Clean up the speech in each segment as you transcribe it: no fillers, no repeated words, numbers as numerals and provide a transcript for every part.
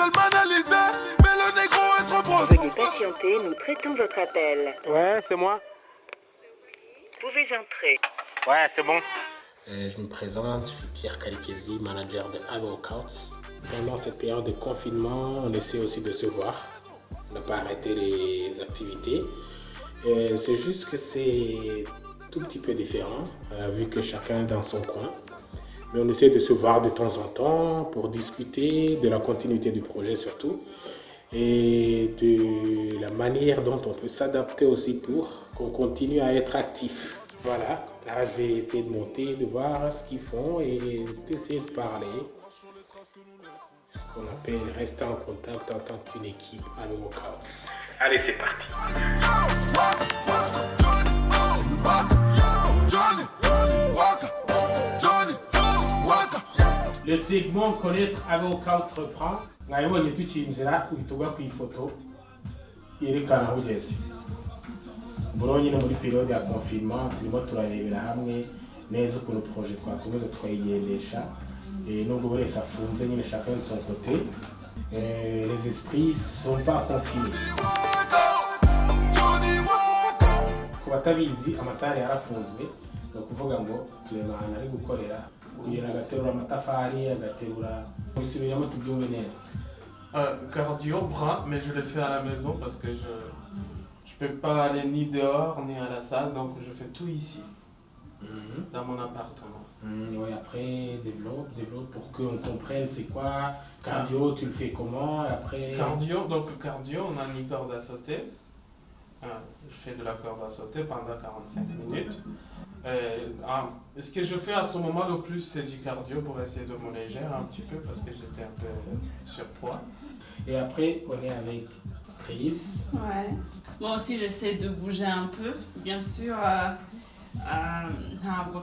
seul m'analyser, mais le négro est trop brosse. Veuillez patienter, nous traitons votre appel. Ouais, c'est moi. Vous pouvez entrer. Ouais, c'est bon. Je me présente, je suis Pierre Kalikezi, manager de Workouts. Pendant cette période de confinement, on essaie aussi de se voir, ne pas arrêter les activités. C'est juste que c'est tout petit peu différent, vu que chacun est dans son coin. Mais on essaie de se voir de temps en temps pour discuter de la continuité du projet surtout et de la manière dont on peut s'adapter aussi pour qu'on continue à être actif. Voilà, là je vais essayer de monter, de voir ce qu'ils font et d'essayer de parler. Ce qu'on appelle rester en contact en tant qu'une équipe à Workouts. Allez, c'est parti. Le segment connaître Workouts reprend. Mwabonye tukinjira uhita ku ifoto yerekana aho ugeze. Buro nyine muri periode ya confinement turimo turarebera hamwe neza ukuntu projet twakomeza twayigendesha nubwo buri wese afunze nyine chacun de son côté. Les esprits sont pas confinés. Ku batabizi amasare yarafunzwe no kuvuga ngo tureba ahantu ari gukorera kugira agaterura amatafari agaterura bisubiramo tubyumve neza. Cardio, bras, mais je le fais à la maison parce que je peux pas aller ni dehors ni à la salle, donc je fais tout ici, dans mon appartement. Oui, après, développe pour qu'on comprenne c'est quoi. Cardio, tu le fais comment après... Cardio, on a une corde à sauter. Je fais de la corde à sauter pendant 45 minutes. Ce que je fais à ce moment le plus, c'est du cardio pour essayer de m'alléger un petit peu parce que j'étais un peu surpoids. Et après, on est avec Chris. Ouais. Moi aussi, j'essaie de bouger un peu. Bien sûr, ntabwo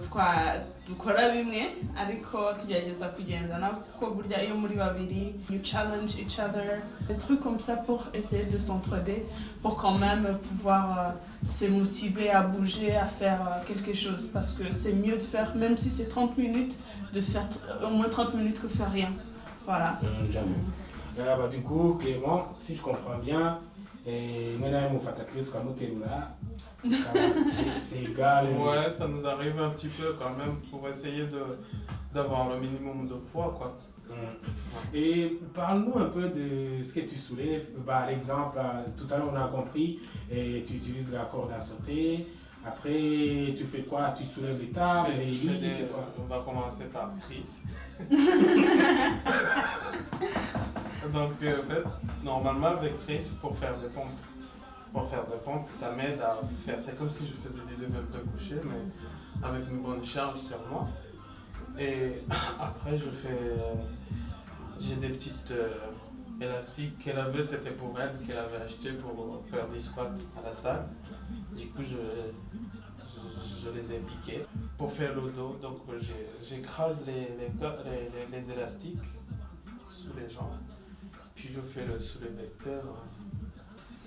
dukora bimwe ariko tugerageza kugendana kuko burya iyo muri babiri you challenge each other, des trucs comme ça pour essayer de s'entraider, pour quand même pouvoir se motiver à bouger, à faire quelque chose, parce que c'est mieux de faire, même si c'est 30 minutes, de faire au moins 30 minutes que faire rien. Voilà. J'avoue. Du coup, Clément, si je comprends bien, c'est égal. Ouais, ça nous arrive un petit peu quand même pour essayer d'avoir le minimum de poids, quoi. Et parle-nous un peu de ce que tu soulèves. L'exemple, tout à l'heure on a compris, et tu utilises la corde à sauter. Après, tu fais quoi? Tu soulèves les tables, les lits, c'est quoi? On va commencer par Chris. Donc, en fait, normalement avec Chris, pour faire des pompes, ça m'aide à faire. C'est comme si je faisais des développés couchés, mais avec une bonne charge sur moi. Et après, j'ai des petites élastiques qu'elle avait, c'était pour elle, qu'elle avait acheté pour faire des squats à la salle. Du coup, je les ai piqués pour faire le dos. Donc, j'écrase les élastiques sous les jambes. Puis je fais le soulevé-vecteur.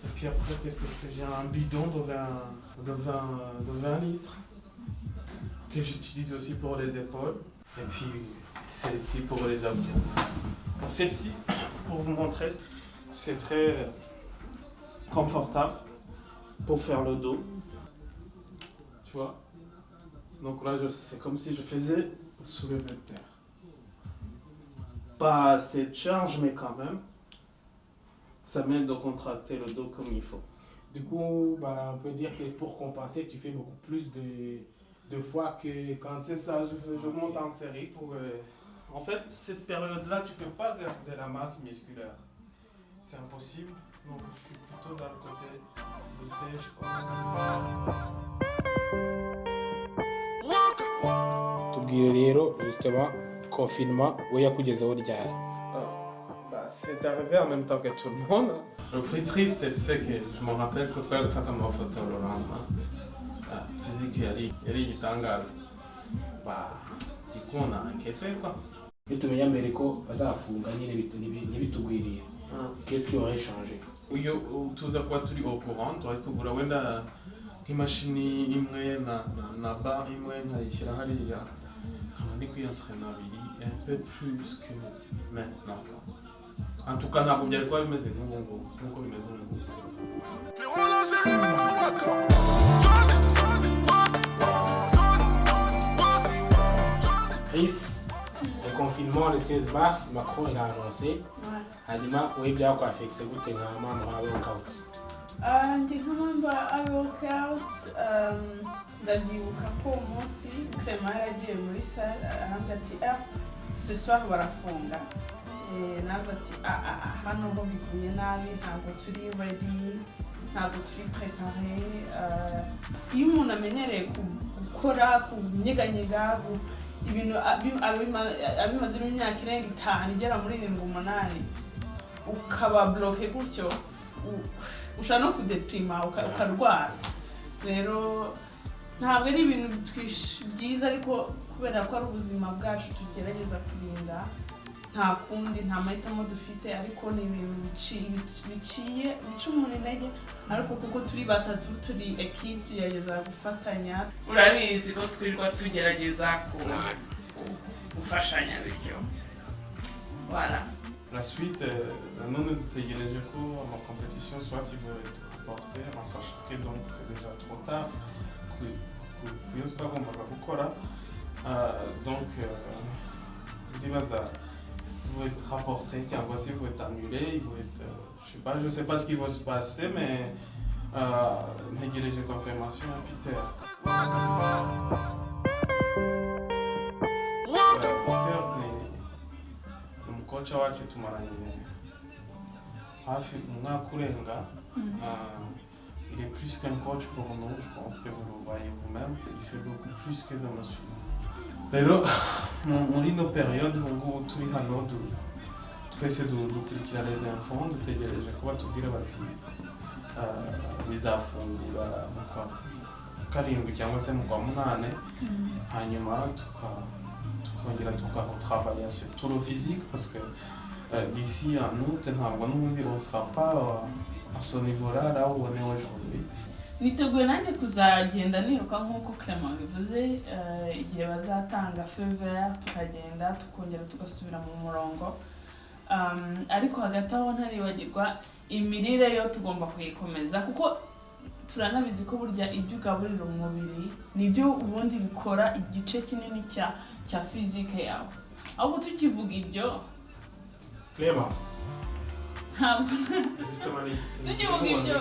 Et puis après, qu'est-ce que je fais? J'ai un bidon de 20 litres que j'utilise aussi pour les épaules. Et puis celle-ci pour les abdos. Celle-ci, pour vous montrer, c'est très confortable pour faire le dos. Tu vois? Donc là, c'est comme si je faisais soulevé-vecteur. Pas assez de charge, mais quand même, ça m'aide de contracter le dos comme il faut. Du coup, on peut dire que pour compenser, tu fais beaucoup plus de fois que quand... C'est ça, je monte en série pour... En fait, cette période-là, tu ne peux pas garder la masse musculaire. C'est impossible. Donc, je suis plutôt dans le côté de sèche. Tubwire rero, justement, confinement, où yakugezeho ryari? C'est arrivé en même temps que tout le monde. Le plus triste, c'est que je me rappelle que tu as fait ma photo le lendemain. Physique, elle est itangaza. Du coup, on a encaissé, quoi. Et tu me dis ko bazafunga nyine bitugwiriye. Qu'est-ce qui aurait changé? Tuza kuba turi au courant, twari kugura wenda nk'imashini imwe na bar imwe nkayishyira hariya nkaba ndi kwiyentraîner abiri un peu plus que maintenant. En tout cas ntabwo byari kuba bimeze nk'ubu ngubu nk'uko bimeze ubu ngubu. Chris, le confinement le 16 mars, Macron il a annoncé. Hanyuma we byakwafekise gute nka mpamvu ha workout? Njye nk'amamba workout ndabyibuka ko umunsi Clement yaragiye muri salle arambwira ati ce soir barafunga. Naza ati hano ho biguye nabi ntabwo turi ready ntabwo turi préparé. Iyo umuntu amenyereye gukora kunyeganyega ibintu abimazemo imyaka irenga 5 igera muri 7-8 ukaba bloqué gutyo ushaka no kudeprima ukarwara. Rero ntabwo ari ibintu byiza ariko kubera ko ari ubuzima bwacu tugerageza kurinda nta kundi nta mahitamo dufite ariko ni ibintu biciye bica umuntu intege ariko kuko turi batatu turi equipe tugerageza gufatanya urabizi ko twirwa tugerageza gufashanya bityo. Voilà. La suite, nous dutegereje ko ama compétition soit ils vont être reportés en sachant que donc c'est déjà trop tard kuyo twagombaga gukora. Donc zibaza vont être rapportés, cyangwa se vont être annulés, ils vont être je sais pas ce qui va se passer mais ntegereje confirmation ya Peter. Peter ni umukoca wacu tumaranye hafi umwaka urenga. Il est plus qu'un coach pour nous, je pense que vous le voyez vous-même. Il fait beaucoup plus que de me suivre. Rero muri ino période ngo turi hano twese dukurikira les infos dutegereje ko batubwira bati bizafungura mu kwa karindwi cyangwa se mu kwa munane hanyuma tukongera tukaretravailler sur tout le physique parce que d'ici en août ntabwo n'ubundi on sera pas à ce niveau-là là où on est aujourd'hui. Niteguye nanjye kuzagenda niruka nk'uko Clement bivuze igihe bazatanga feu vert tukagenda tukongera tugasubira mu murongo. Ariko hagati aho ntaribagirwa imirire yo tugomba kuyikomeza kuko turanabizi ko burya ibyo ugaburira umubiri nibyo ubundi bikora igice kinini cya physique yawe. Ahubwo tukivuga ibyo Clement. tukivuga ibyo